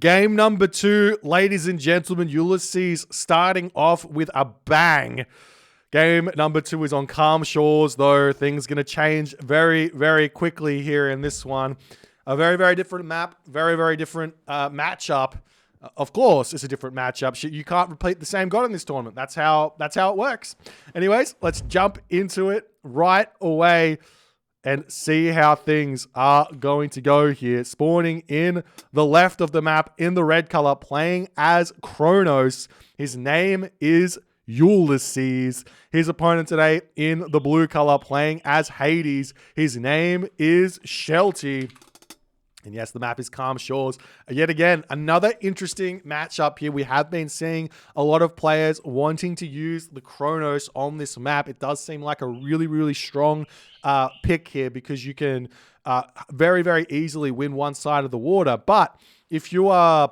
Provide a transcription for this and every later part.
Game number 2, ladies and gentlemen. Ulysses starting off with a bang. Game number 2 is on calm shores, though. Things going to change very, very quickly here in this one. A very, very different map. Very, very different matchup. Of course, it's a different matchup. You can't repeat the same god in this tournament. That's how it works. Anyways, let's jump into it right away and see how things are going to go here. Spawning in the left of the map in the red color, playing as Kronos. His name is Ulysses. His opponent today in the blue color, playing as Hades. His name is Shelty. And yes, the map is Calm Shores. Yet again, another interesting matchup here. We have been seeing a lot of players wanting to use the Kronos on this map. It does seem like a really, really strong pick here because you can very, very easily win one side of the water. But if you are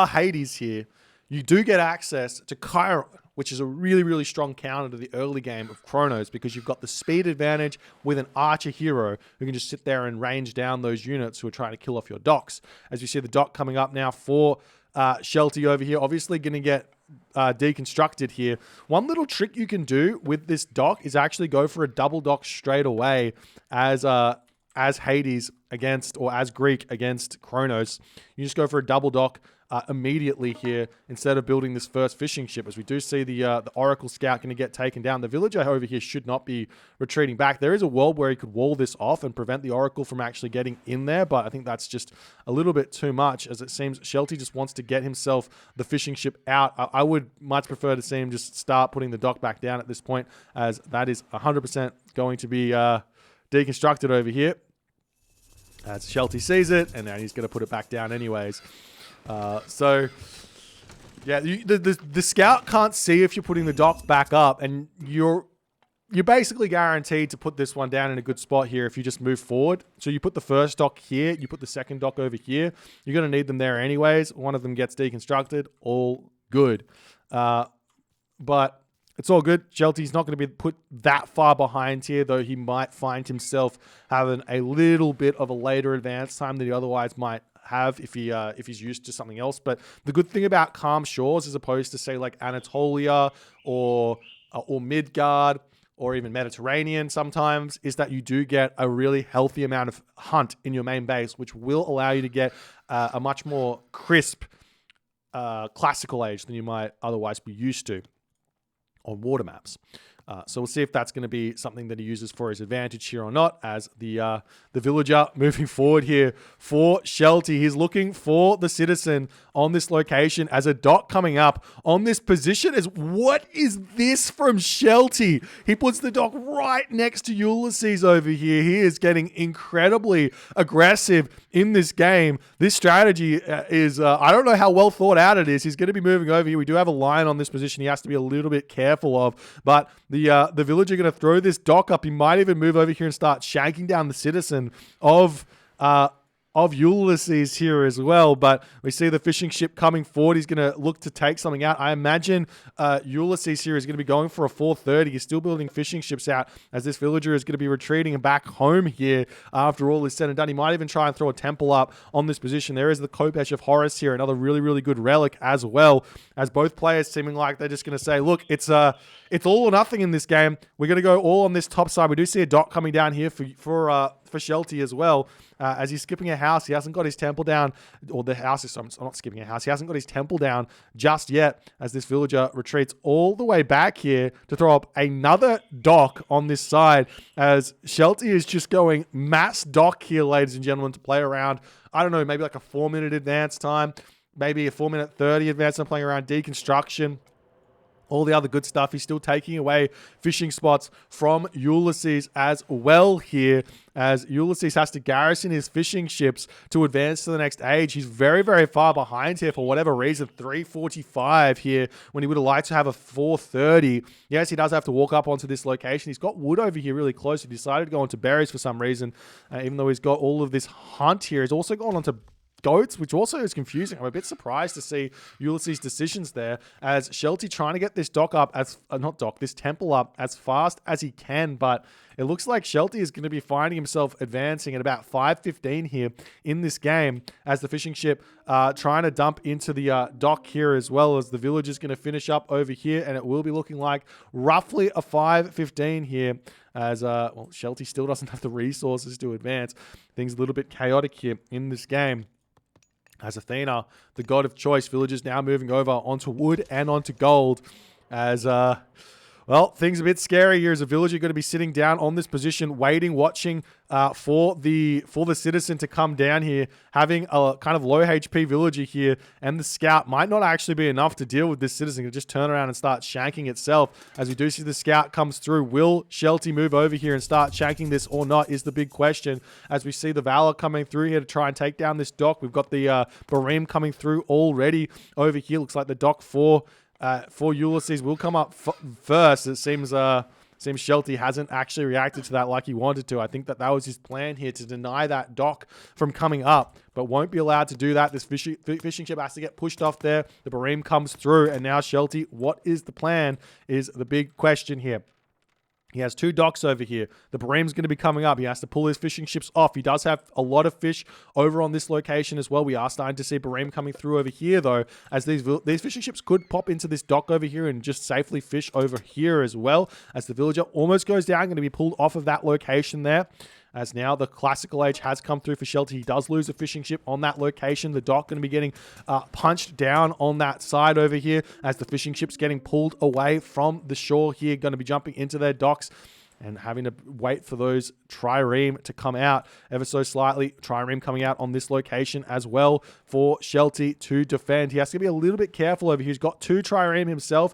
Hades here, you do get access to Chiron, which is a really, really strong counter to the early game of Kronos because you've got the speed advantage with an archer hero who can just sit there and range down those units who are trying to kill off your docks. As you see the dock coming up now for Shelty over here, obviously going to get deconstructed here. One little trick you can do with this dock is actually go for a double dock straight away as Hades against, or as Greek against Kronos. You just go for a double dock immediately here instead of building this first fishing ship, as we do see the Oracle Scout going to get taken down. The villager over here should not be retreating back. There is a world where he could wall this off and prevent the Oracle from actually getting in there, but I think that's just a little bit too much, as it seems Shelty just wants to get himself the fishing ship out. I would much prefer to see him just start putting the dock back down at this point, as that is 100% going to be deconstructed over here. As Shelty sees it, and now he's going to put it back down anyways. So, yeah, the scout can't see if you're putting the docks back up, and you're basically guaranteed to put this one down in a good spot here if you just move forward. So you put the first dock here, you put the second dock over here. You're going to need them there anyways. One of them gets deconstructed, all good. But it's all good. Shelty's not going to be put that far behind here, though he might find himself having a little bit of a later advance time than he otherwise might have if he's used to something else. But the good thing about Calm Shores, as opposed to say like Anatolia or Midgard or even Mediterranean sometimes, is that you do get a really healthy amount of hunt in your main base, which will allow you to get a much more crisp classical age than you might otherwise be used to on water maps. So we'll see if that's going to be something that he uses for his advantage here or not, as the villager moving forward here for Shelty. He's looking for the citizen on this location as a dot coming up on this position. What is this from Shelty? He puts the dock right next to Ulysses over here. He is getting incredibly aggressive in this game. This strategy is, I don't know how well thought out it is. He's going to be moving over here. We do have a line on this position he has to be a little bit careful of, but the villager going to throw this dock up. He might even move over here and start shanking down the citizen of Ulysses here as well. But we see the fishing ship coming forward. He's going to look to take something out. I imagine Ulysses here is going to be going for a 430. He's still building fishing ships out, as this villager is going to be retreating and back home here after all is said and done. He might even try and throw a temple up on this position. There is the Kopesh of Horus here, another really, really good relic as well, as both players seeming like they're just going to say, look, it's all or nothing in this game. We're going to go all on this top side. We do see a dot coming down here for Shelty as well. As he's skipping a house, he hasn't got his temple down, or the house is, I'm not skipping a house. He hasn't got his temple down just yet, as this villager retreats all the way back here to throw up another dock on this side, as Shelty is just going mass dock here, ladies and gentlemen, to play around. I don't know, maybe like a 4-minute advance time, maybe a 4-minute 30 advance time, playing around deconstruction. All the other good stuff. He's still taking away fishing spots from Ulysses as well here, as Ulysses has to garrison his fishing ships to advance to the next age. He's very, very far behind here for whatever reason. 345 here when he would have liked to have a 430. Yes, he does have to walk up onto this location. He's got wood over here really close. He decided to go onto berries for some reason, even though he's got all of this hunt here. He's also gone onto goats, which also is confusing. I'm a bit surprised to see Ulysses' decisions there, as Shelty trying to get this this temple up as fast as he can, but it looks like Shelty is going to be finding himself advancing at about 5:15 here in this game, as the fishing ship trying to dump into the dock here, as well as the village is going to finish up over here, and it will be looking like roughly a 5:15 here, as Shelty still doesn't have the resources to advance. Things a little bit chaotic here in this game. As Athena, the god of choice, villagers now moving over onto wood and onto gold. As, well, things a bit scary here, as a villager going to be sitting down on this position, waiting, watching for the citizen to come down here, having a kind of low HP villager here, and the scout might not actually be enough to deal with this citizen. It'll just turn around and start shanking itself. As we do see the scout comes through, will Shelty move over here and start shanking this or not is the big question. As we see the Valor coming through here to try and take down this dock. We've got the Barim coming through already over here. Looks like the dock for Ulysses will come up first. It seems Shelty hasn't actually reacted to that like he wanted to. I think that was his plan here, to deny that dock from coming up, but won't be allowed to do that. This fishing ship has to get pushed off there. The Barim comes through, and now Shelty, what is the plan is the big question here. He has 2 docks over here. The Barim's going to be coming up. He has to pull his fishing ships off. He does have a lot of fish over on this location as well. We are starting to see Barim coming through over here, though, as these fishing ships could pop into this dock over here and just safely fish over here as well, as the villager almost goes down, going to be pulled off of that location there. As now the classical age has come through for Shelty. He does lose a fishing ship on that location. The dock going to be getting punched down on that side over here, as the fishing ship's getting pulled away from the shore here, going to be jumping into their docks and having to wait for those trireme to come out ever so slightly. Trireme coming out on this location as well for Shelty to defend. He has to be a little bit careful over here. He's got 2 trireme himself.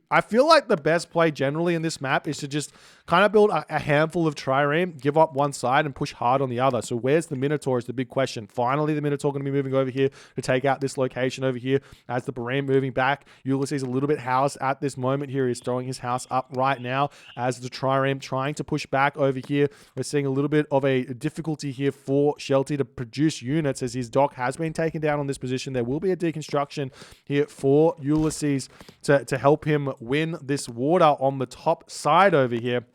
I feel like the best play generally in this map is to just kind of build a handful of trireme, give up one side and push hard on the other. So where's the Minotaur is the big question. Finally, the Minotaur going to be moving over here to take out this location over here, as the Barim moving back. Ulysses a little bit housed at this moment here. He's throwing his house up right now, as the trireme trying to push back over here. We're seeing a little bit of a difficulty here for Shelty to produce units, as his dock has been taken down on this position. There will be a deconstruction here for Ulysses to help him win this water on the top side over here.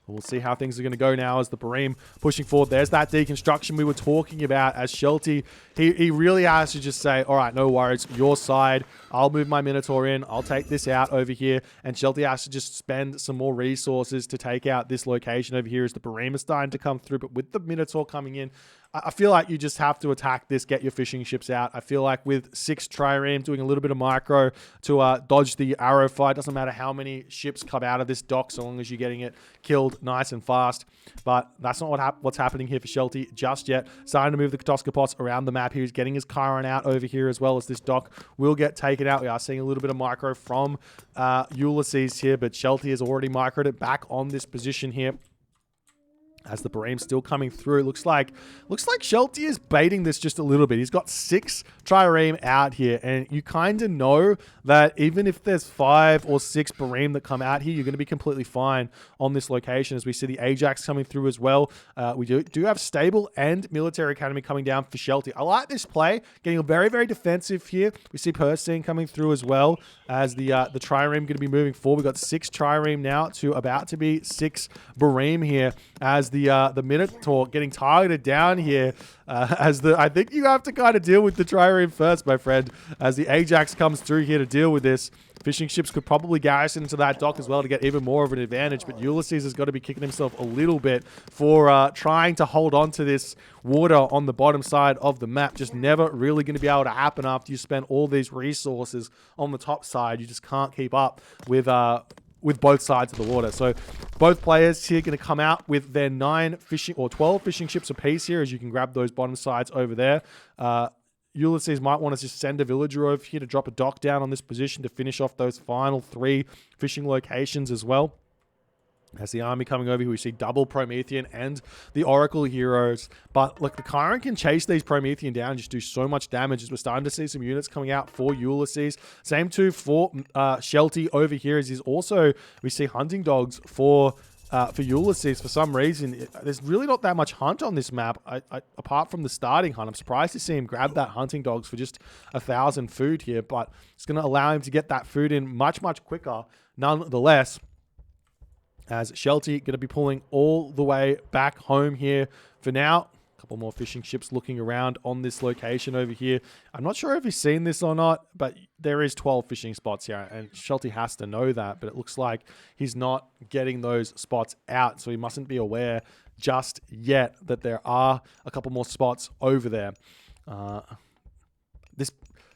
We'll see how things are going to go now, as the Barim pushing forward. There's that deconstruction we were talking about, as Shelty, he really has to just say, all right, no worries, your side. I'll move my Minotaur in. I'll take this out over here. And Shelty has to just spend some more resources to take out this location over here, as the Barim is starting to come through. But with the Minotaur coming in, I feel like you just have to attack this, get your fishing ships out. I feel like with 6 trireme, doing a little bit of micro to dodge the arrow fight. Doesn't matter how many ships come out of this dock, so long as you're getting it killed nice and fast. But that's not what's happening here for Shelty just yet. Starting to move the Katoskopos around the map here. He's getting his Chiron out over here, as well as this dock will get taken out. We are seeing a little bit of micro from Ulysses here, but Shelty has already microed it back on this position here, as the Barim's still coming through. It looks like Shelty is baiting this just a little bit. He's got 6 trireme out here, and you kind of know that even if there's 5 or 6 Barim that come out here, you're going to be completely fine on this location, as we see the Ajax coming through as well. We do have Stable and Military Academy coming down for Shelty. I like this play, getting very, very defensive here. We see Persine coming through as well, as the trireme going to be moving forward. We've got 6 trireme now to about to be 6 Barim here, as the Minotaur getting targeted down here, I think you have to kind of deal with the trireme first, my friend, as the Ajax comes through here to deal with this. Fishing ships could probably garrison into that dock as well to get even more of an advantage, but Ulysses has got to be kicking himself a little bit for trying to hold on to this water on the bottom side of the map. Just never really going to be able to happen after you spend all these resources on the top side. You just can't keep up with both sides of the water. So both players here going to come out with their 9 fishing or 12 fishing ships apiece here, as you can grab those bottom sides over there. Ulysses might want to just send a villager over here to drop a dock down on this position to finish off those final 3 fishing locations as well. As the army coming over here, we see double Promethean and the Oracle heroes. But look, the Chiron can chase these Promethean down and just do so much damage, as we're starting to see some units coming out for Ulysses. Same too for Shelty over here, as he's also, we see hunting dogs for for Ulysses. For some reason, there's really not that much hunt on this map, apart from the starting hunt. I'm surprised to see him grab that hunting dogs for just 1,000 food here, but it's going to allow him to get that food in much, much quicker, nonetheless. As Shelty going to be pulling all the way back home here for now. A couple more fishing ships looking around on this location over here. I'm not sure if he's seen this or not, but there is 12 fishing spots here, and Shelty has to know that, but it looks like he's not getting those spots out, so he mustn't be aware just yet that there are a couple more spots over there.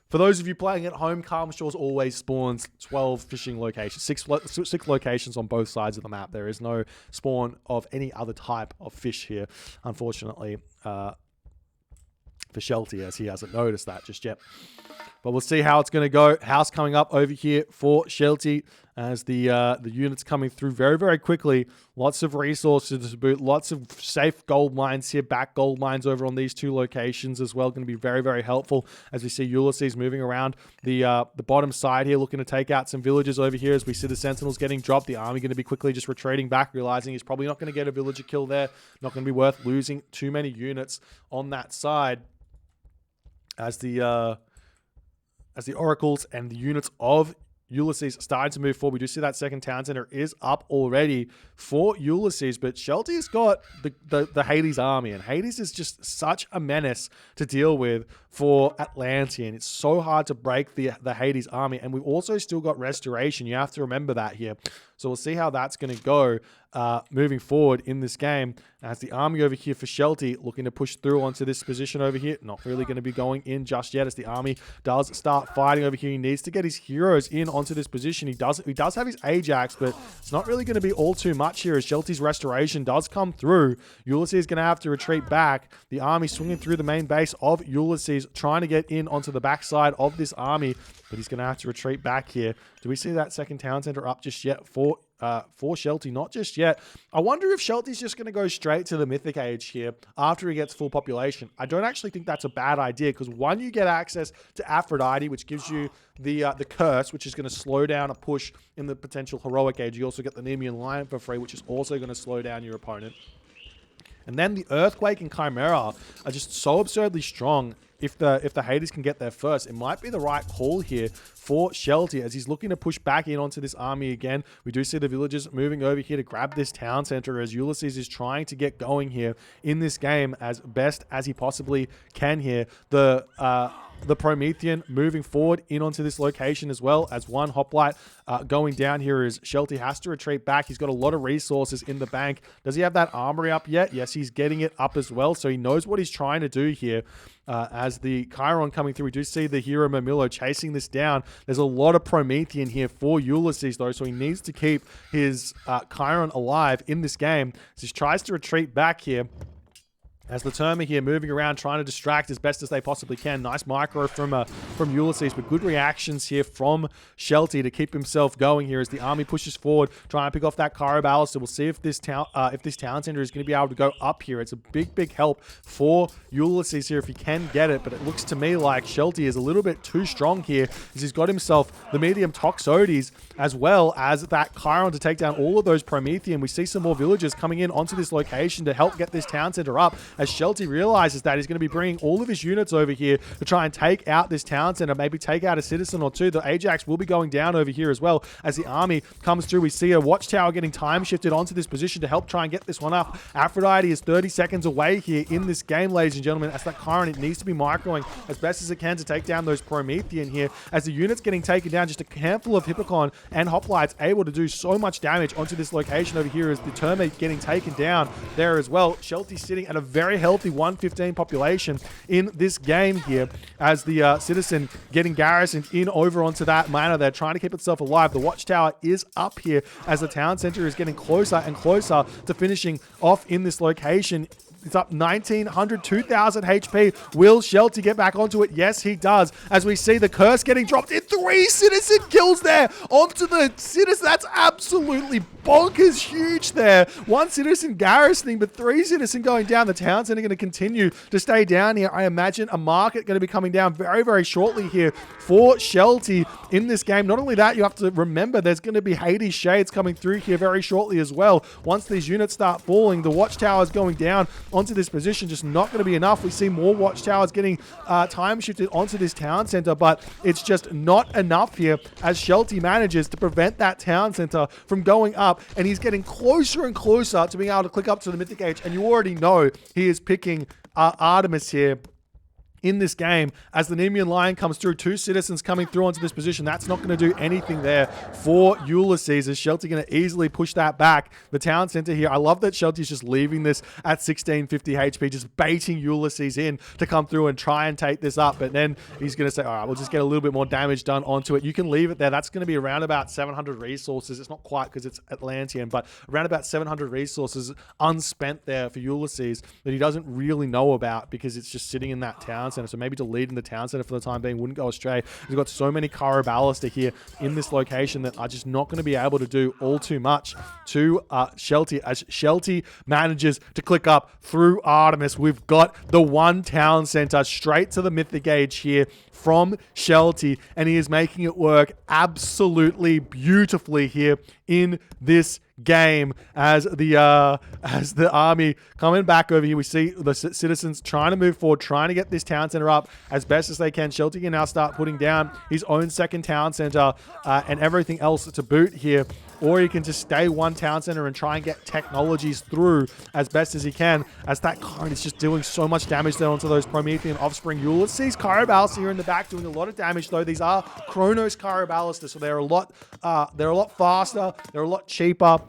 For those of you playing at home, Calm Shores always spawns 12 fishing locations, six locations on both sides of the map. There is no spawn of any other type of fish here, unfortunately, for Shelty, as he hasn't noticed that just yet. But we'll see how it's going to go. House coming up over here for Shelty as the units coming through very, very quickly. Lots of resources to boot. Lots of safe gold mines here. Back gold mines over on these two locations as well. Going to be very, very helpful as we see Ulysses moving around the bottom side here, looking to take out some villages over here as we see the sentinels getting dropped. The army going to be quickly just retreating back, realizing he's probably not going to get a villager kill there. Not going to be worth losing too many units on that side as the oracles and the units of Ulysses starting to move forward. We do see that second town center is up already for Ulysses, but Shelty's got the Hades army, and Hades is just such a menace to deal with for Atlantean. It's so hard to break the Hades army, and we've also still got restoration. You have to remember that here. So we'll see how that's going to go moving forward in this game as the army over here for Shelty looking to push through onto this position over here. Not really going to be going in just yet as the army does start fighting over here. He needs to get his heroes in onto this position. He does have his Ajax, but it's not really going to be all too much here as Shelty's restoration does come through. Ulysses is going to have to retreat back. The army swinging through the main base of Ulysses, trying to get in onto the backside of this army, but he's going to have to retreat back here. Do we see that second town center up just yet for Shelty? Not just yet. I wonder if Shelty's just going to go straight to the Mythic Age here after he gets full population. I don't actually think that's a bad idea because one, you get access to Aphrodite, which gives you the curse, which is going to slow down a push in the potential heroic age. You also get the Nemean Lion for free, which is also going to slow down your opponent. And then the Earthquake and Chimera are just so absurdly strong. If the Hades can get there first, it might be the right call here for Shelty as he's looking to push back in onto this army again. We do see the villagers moving over here to grab this town center as Ulysses is trying to get going here in this game as best as he possibly can here. The Promethean moving forward in onto this location as well as one hoplite going down here as Shelty has to retreat back. He's got a lot of resources in the bank. Does he have that armory up yet? Yes, he's getting it up as well. So he knows what he's trying to do here. As the Chiron coming through, we do see the hero Mamilo chasing this down. There's a lot of Promethean here for Ulysses though, so he needs to keep his Chiron alive in this game. So he tries to retreat back here. As the Terma here moving around, trying to distract as best as they possibly can. Nice micro from Ulysses, but good reactions here from Shelty to keep himself going here as the army pushes forward, trying to pick off that Cairo Ballista. We'll see if this town center is going to be able to go up here. It's a big help for Ulysses here if he can get it, but it looks to me like Shelty is a little bit too strong here as he's got himself the medium Toxotes as well as that Chiron to take down all of those Promethean. We see some more villagers coming in onto this location to help get this town center up. As Shelty realizes that he's going to be bringing all of his units over here to try and take out this town center, maybe take out a citizen or two. The Ajax will be going down over here as well as the army comes through. We see a watchtower getting time shifted onto this position to help try and get this one up. Aphrodite is 30 seconds away here in this game, ladies and gentlemen, as that Chiron, it needs to be microing as best as it can to take down those Promethean here. As the units getting taken down, just a handful of Hippocon and Hoplites able to do so much damage onto this location over here as the Termite getting taken down there as well. Shelty sitting at a very healthy 115 population in this game here as the citizen getting garrisoned in over onto that manor. They're trying to keep itself alive. The watchtower is up here as the town center is getting closer and closer to finishing off in this location. It's up 1900, 2000 HP. Will Shelty get back onto it? Yes, he does. As we see the curse getting dropped in, 3 citizen kills there onto the citizen. That's absolutely bonkers huge there. 1 citizen garrisoning, but 3 citizen going down. The town center going to continue to stay down here. I imagine a market going to be coming down very, very shortly here for Shelty in this game. Not only that, you have to remember there's going to be Hades Shades coming through here very shortly as well. Once these units start falling, the watchtowers going down onto this position just not going to be enough. We see more watchtowers getting time shifted onto this town center, but it's just not enough here as Shelty manages to prevent that town center from going up, and he's getting closer and closer to being able to click up to the Mythic Age, and you already know he is picking Artemis here in this game as the Nemean Lion comes through. 2 citizens coming through onto this position. That's not going to do anything there for Ulysses, as Shelty going to easily push that back. The town center here, I love that Shelty's just leaving this at 1650 HP, just baiting Ulysses in to come through and try and take this up, but then he's going to say, all right, we'll just get a little bit more damage done onto it. You can leave it there. That's going to be around about 700 resources. It's not quite because it's Atlantean, but around about 700 resources unspent there for Ulysses that he doesn't really know about because it's just sitting in that town center. So maybe deleting the town center for the time being wouldn't go astray. We've got so many Kara Ballista here in this location that are just not going to be able to do all too much to Shelty, as Shelty manages to click up through Artemis. We've got the 1 town center straight to the Mythic Age here from Shelty, and he is making it work absolutely beautifully here in this game as the army coming back over here. We see the citizens trying to move forward, trying to get this town center up as best as they can. Shelty can now start putting down his own second town center and everything else to boot here, or he can just stay 1 town center and try and get technologies through as best as he can, as that card is just doing so much damage there onto those Promethean offspring. Ulysses Kara Ballista here in the back doing a lot of damage, though. These are Kronos Kara Ballista, so they're a lot faster, they're a lot cheaper,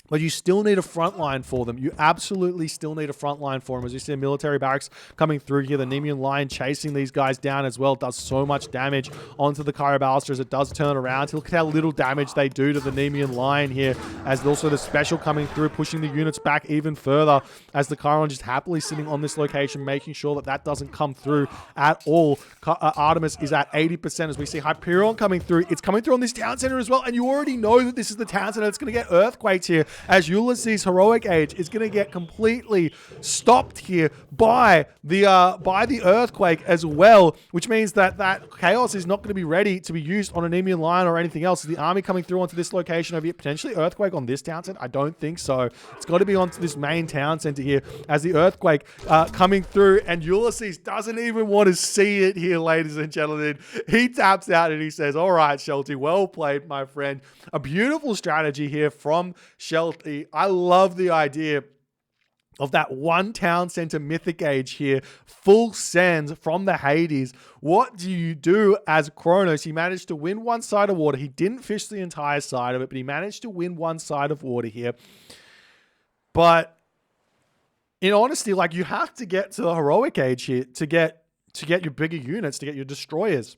but you still need a front line for them. You absolutely still need a front line for them. As you see military barracks coming through here, the Nemean Lion chasing these guys down as well. Does so much damage onto the Kara Ballista as it does turn around. Look at how little damage they do to the Nemean Lion here, as also the special coming through, pushing the units back even further, as the Chiron just happily sitting on this location, making sure that that doesn't come through at all. Artemis is at 80% as we see Hyperion coming through. It's coming through on this town center as well, and you already know that this is the town center that's going to get earthquakes here, as Ulysses' heroic age is going to get completely stopped here by the earthquake as well, which means that chaos is not going to be ready to be used on an Nemean Lion or anything else. Is the army coming through onto this location over here? Potentially earthquake on this town center? I don't think so. It's got to be onto this main town center here, as the earthquake coming through, and Ulysses doesn't even want to see it here, ladies and gentlemen. He taps out and he says, all right, Shelty, well played, my friend. A beautiful strategy here from Shelty. I love the idea of that 1 town center Mythic Age here, full sends from the Hades. What do you do as Kronos? He managed to win 1 side of water. He didn't fish the entire side of it, but he managed to win 1 side of water here. But in honesty, like, you have to get to the heroic age here to get your bigger units, to get your destroyers,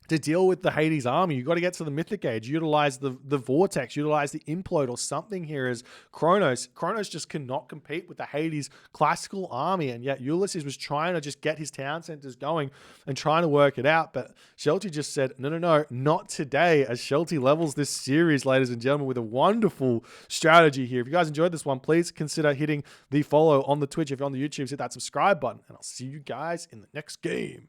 to deal with the Hades army. You got to get to the Mythic Age, utilize the Vortex, utilize the Implode or something here as Kronos just cannot compete with the Hades classical army, and yet Ulysses was trying to just get his town centers going and trying to work it out, but Shelty just said, no, not today, as Shelty levels this series, ladies and gentlemen, with a wonderful strategy here. If you guys enjoyed this one, please consider hitting the follow on the Twitch. If you're on the YouTube, hit that subscribe button, and I'll see you guys in the next game.